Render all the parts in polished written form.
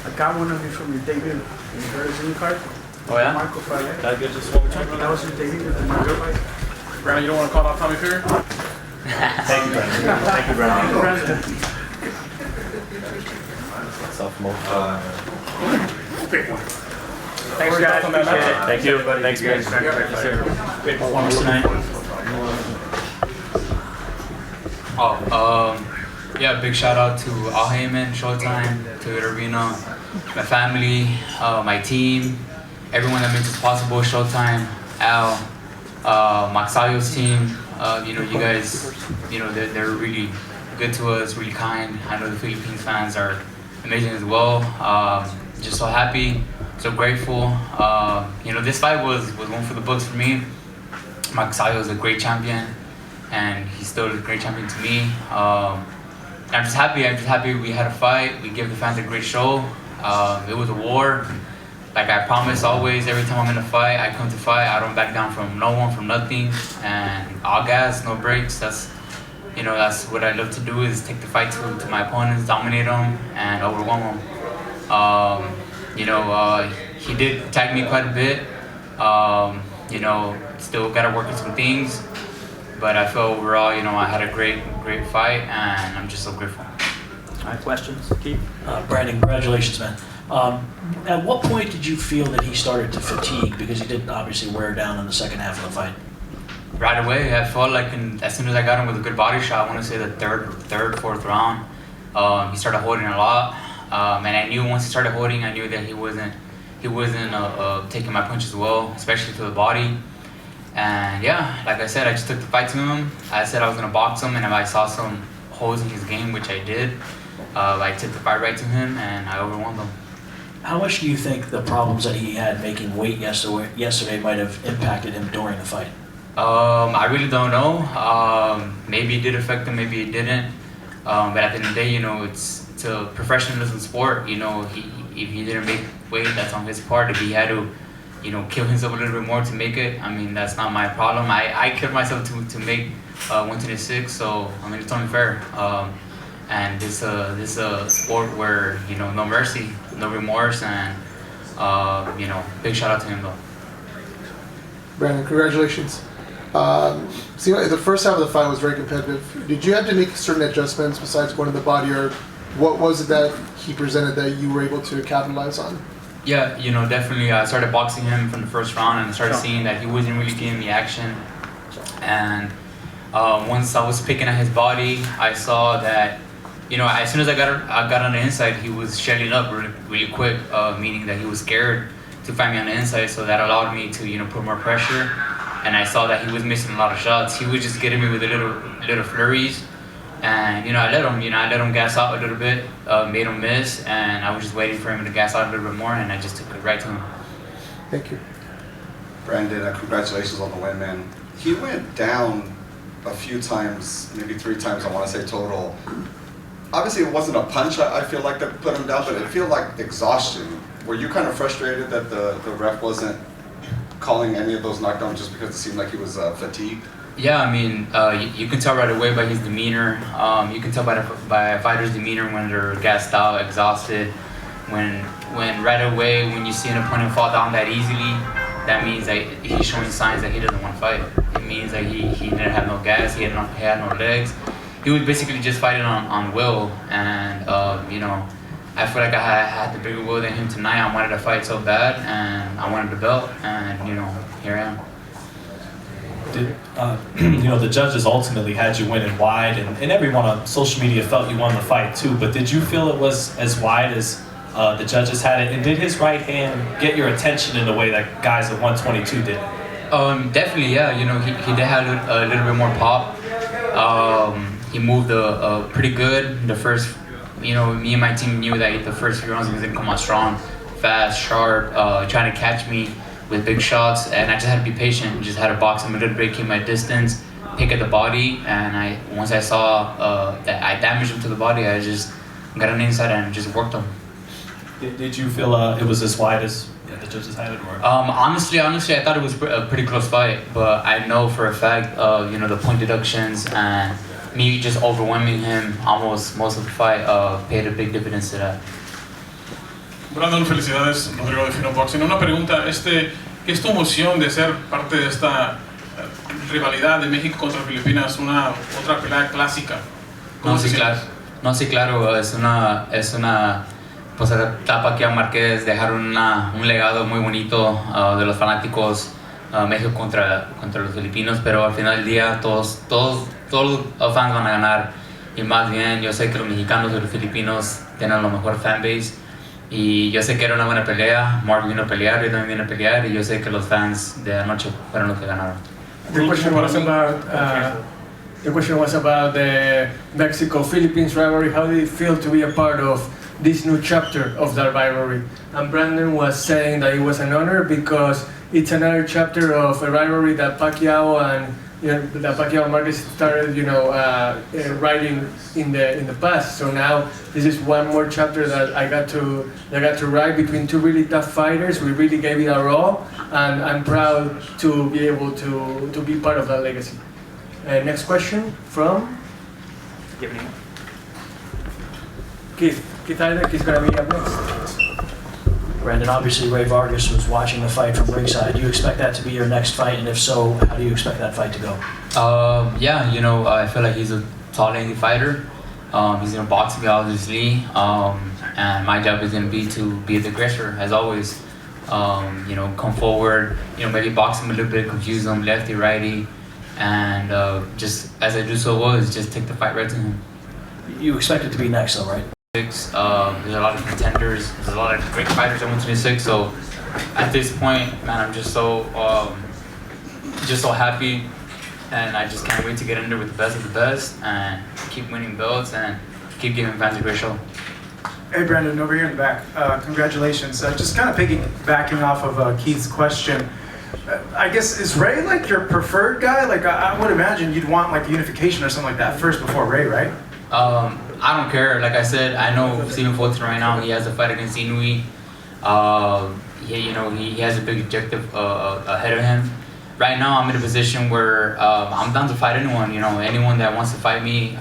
I got one of you from your debut in your Brazilian card. Oh yeah? Marco fight. That good just one more time? That was your debut with the Marco fight. Brandon, you don't want to call out Tommy Fury? Thank you, Brandon. Thank you, Brandon. Thanks, guys. Thank you. Thanks, guys. Great performance tonight. Yeah, big shout out to Al Heyman, Showtime, to Arena, my family, my team, everyone that makes this possible. Showtime, Al, Magsayo's team. You guys, they're really good to us, really kind. I know the Philippines fans are amazing as well. Just so happy, so grateful. This fight was one for the books for me. Magsayo is a great champion, and he's still a great champion to me. I'm just happy we had a fight. We gave the fans a great show. It was a war. Like I promise always, every time I'm in a fight, I come to fight. I don't back down from no one, from nothing. And all gas, no breaks. That's what I love to do, is take the fight to my opponents, dominate them, and overwhelm them. He did tag me quite a bit. Still got to work on some things. But I feel overall, I had a great fight, and I'm just so grateful. All right, questions? Keith? Brandon, congratulations, man. At what point did you feel that he started to fatigue? Because he did obviously wear down in the second half of the fight. Right away, I felt like as soon as I got him with a good body shot, I want to say the third, fourth round, he started holding a lot. And I knew once he started holding, I knew that he wasn't taking my punches well, especially to the body. And yeah, like I said, I just took the fight to him. I said I was gonna box him, and if I saw some holes in his game, which I did, I took the fight right to him, and I overwhelmed him. How much do you think the problems that he had making weight yesterday might have impacted him during the fight? I really don't know. Maybe it did affect him, maybe it didn't. But at the end of the day, it's a professionalism sport. If he didn't make weight, that's on his part. If he had to, kill himself a little bit more to make it, that's not my problem. I killed myself to make 126, so it's only fair. And this is a sport where no mercy, no remorse, and big shout out to him though. Brandon, congratulations. Seemed like the first half of the fight was very competitive. Did you have to make certain adjustments besides going to the body, or what was it that he presented that you were able to capitalize on? Yeah, definitely. I started boxing him from the first round, and I started seeing that he wasn't really giving me action. And once I was picking at his body, I saw that, as soon as I got on the inside, he was shelling up really quick, meaning that he was scared to fight me on the inside. So that allowed me to, put more pressure. And I saw that he was missing a lot of shots. He was just getting me with little flurries. And, I let him gas out a little bit, made him miss, and I was just waiting for him to gas out a little bit more, and I just took it right to him. Thank you. Brandon, congratulations on the win, man. He went down a few times, maybe 3 times, I want to say total. Obviously, it wasn't a punch, I feel like, that put him down, but it felt like exhaustion. Were you kind of frustrated that the ref wasn't calling any of those knockdowns just because it seemed like he was fatigued? Yeah, you can tell right away by his demeanor. You can tell by a fighter's demeanor when they're gassed out, exhausted. When right away, when you see an opponent fall down that easily, that means that he's showing signs that he doesn't want to fight. It means that he didn't have no gas, he had no legs. He was basically just fighting on will, and I feel like I had the bigger will than him tonight. I wanted to fight so bad, and I wanted the belt, and here I am. The judges ultimately had you winning wide, and everyone on social media felt you won the fight too. But did you feel it was as wide as the judges had it? And did his right hand get your attention in the way that guys at 122 did? Definitely, yeah. He did have a little bit more pop. He moved pretty good. The first, me and my team knew that the first few rounds he was gonna come out strong, fast, sharp, trying to catch me with big shots, and I just had to be patient. Just had to box him a little bit, keep my distance, pick at the body, and once I saw that I damaged him to the body, I just got on the inside and just worked him. Did you feel it was as wide as the judges had it? Or? Honestly, I thought it was a pretty close fight, but I know for a fact, the point deductions and me just overwhelming him almost most of the fight paid a big dividends to that. Brandon, felicidades, Rodrigo de Fino Boxing. Una pregunta, ¿qué es tu emoción de ser parte de esta rivalidad de México contra Filipinas, otra pelea clásica? No, sí, claro. No, sí, claro, es una pues, etapa que marqué, es dejar un legado muy bonito de los fanáticos, México contra los filipinos, pero al final del día todos los fans van a ganar, y más bien yo sé que los mexicanos y los filipinos tienen la mejor fanbase, y yo sé que era una buena pelea. Mark vino a pelear, yo también vine a pelear, y yo sé que los fans de anoche fueron los que ganaron. The question was about the Mexico-Philippines rivalry. How did it feel to be a part of this new chapter of that rivalry? And Brandon was saying that it was an honor because it's another chapter of a rivalry that Pacquiao and that Pacquiao and Marquez started, writing in the past. So now this is one more chapter that I got to write between two really tough fighters. We really gave it our all, and I'm proud to be able to be part of that legacy. Next question from Keith. Keith Isaac is going to be up next. Brandon, obviously Ray Vargas was watching the fight from ringside. Do you expect that to be your next fight? And if so, how do you expect that fight to go? Yeah, I feel like he's a tall, lanky fighter. He's going to box me, obviously. And my job is going to be the aggressor, as always. Come forward, maybe box him a little bit, confuse him, lefty, righty. And just as I do so well, is just take the fight right to him. You expect it to be next, though, right? There's a lot of contenders. There's a lot of great fighters at 126. So at this point, man, I'm just so happy, and I just can't wait to get in there with the best of the best and keep winning belts and keep giving fans a great show. Hey Brandon, over here in the back. Congratulations. Just kind of piggybacking off of Keith's question. I guess, is Ray like your preferred guy? Like I would imagine you'd want like unification or something like that first before Ray, right? I don't care. Like I said, I know Stephen Fulton right now. He has a fight against Inui. He has a big objective ahead of him. Right now, I'm in a position where I'm down to fight anyone. Anyone that wants to fight me.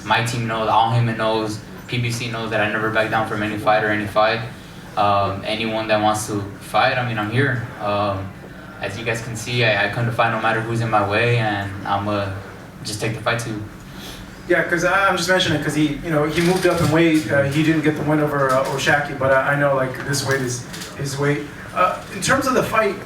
My team knows. Al Heyman knows. PBC knows that I never back down from any fight or any fight. Anyone that wants to fight, I'm here. As you guys can see, I come to fight no matter who's in my way, and I'm just take the fight too. Yeah, because I'm just mentioning because he moved up in weight. He didn't get the win over Oshaki, but I know like this weight is his weight. In terms of the fight,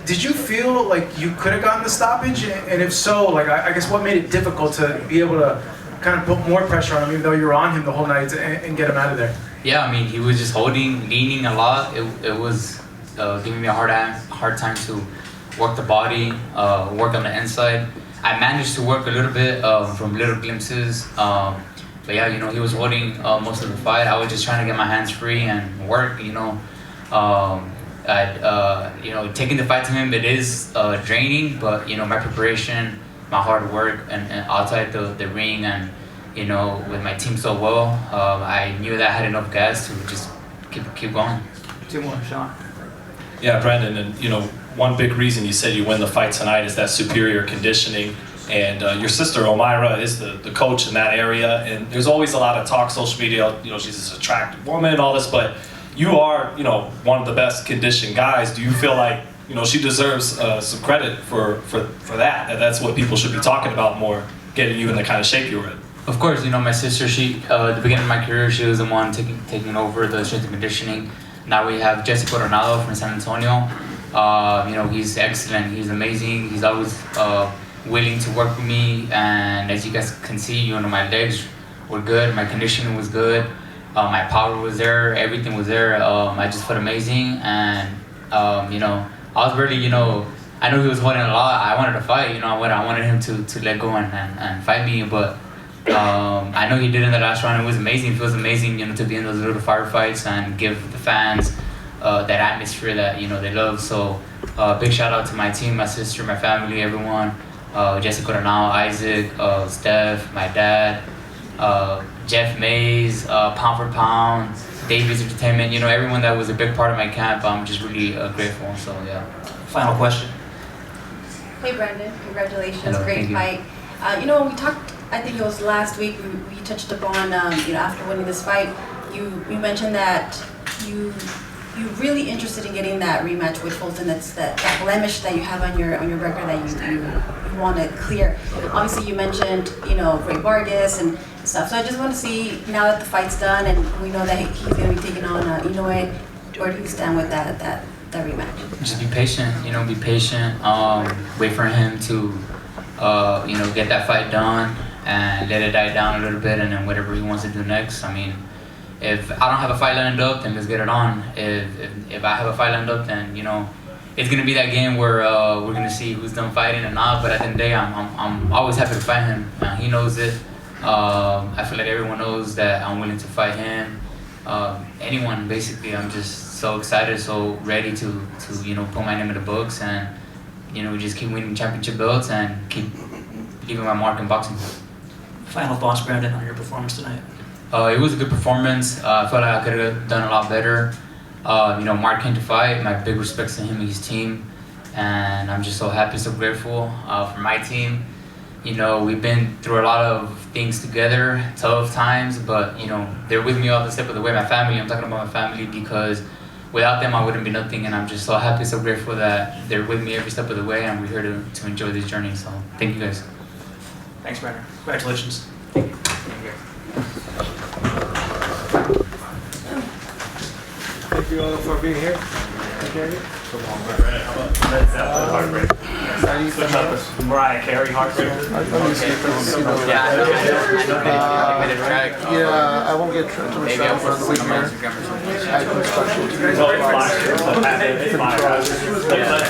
did you feel like you could have gotten the stoppage? And if so, like I guess what made it difficult to be able to kind of put more pressure on him, even though you were on him the whole night, and get him out of there? Yeah, he was just leaning a lot. It was giving me a hard time to work the body, work on the inside. I managed to work a little bit from little glimpses, but yeah, he was holding most of the fight. I was just trying to get my hands free and work. Taking the fight to him, it is draining, but my preparation, my hard work, and outside the ring, and with my team so well, I knew that I had enough gas to just keep going. Two more, Sean. Yeah, Brandon, and one big reason you said you win the fight tonight is that superior conditioning. And your sister Omaira is the coach in that area. And there's always a lot of talk, social media, she's this attractive woman and all this, but you are, one of the best conditioned guys. Do you feel like, she deserves some credit for that? And that's what people should be talking about more, getting you in the kind of shape you were in. Of course, my sister, she, at the beginning of my career, she was the one taking over the strength and conditioning. Now we have Jesse Coronado from San Antonio. He's excellent, he's amazing, he's always willing to work with me, and as you guys can see, my legs were good, my conditioning was good, my power was there, everything was there. I just felt amazing, and I was really, I know he was holding a lot. I wanted to fight, I wanted him to let go and fight me, but I know he did in the last round. It was amazing. It feels amazing, to be in those little firefights and give the fans that atmosphere that they love. So big shout out to my team, my sister, my family, everyone. Jesse Coronado, Isaac, Steph, my dad, Jeff Mays, Pound for Pound, David's Entertainment. Everyone that was a big part of my camp. I'm just really grateful. So yeah. Final question. Hey Brandon, congratulations, Hello, great fight. When we talked, I think it was last week, we touched upon, after winning this fight, you mentioned that you really interested in getting that rematch with Fulton. That's that blemish that you have on your record that you want to clear. Obviously, you mentioned Ray Vargas and stuff. So I just want to see, now that the fight's done and we know that he's going to be taking on Inoue, where do you stand with that rematch? Just be patient, be patient. Wait for him to, get that fight done and let it die down a little bit, and then whatever he wants to do next. I mean, if I don't have a fight lined up, then let's get it on. If I have a fight lined up, then it's gonna be that game where we're gonna see who's done fighting or not. But at the end of the day, I'm always happy to fight him. He knows it. I feel like everyone knows that I'm willing to fight him. Anyone basically. I'm just so excited, so ready to put my name in the books and just keep winning championship belts and keep leaving my mark in boxing. Final thoughts, Brandon, on your performance tonight? It was a good performance. I felt like I could have done a lot better. Mark came to fight. My big respects to him and his team, and I'm just so happy, so grateful for my team. We've been through a lot of things together, tough times, but they're with me all the step of the way. My family, I'm talking about my family, because without them I wouldn't be nothing, and I'm just so happy, so grateful that they're with me every step of the way, and we're here to enjoy this journey. So thank you guys. Thanks, Brandon. Congratulations. Thank you. Thank you all for being here. Heartbreaker. Switch up this Mariah Carey Heartbreaker. Yeah, I won't get too much time for the week here. I have construction to do. It's fire.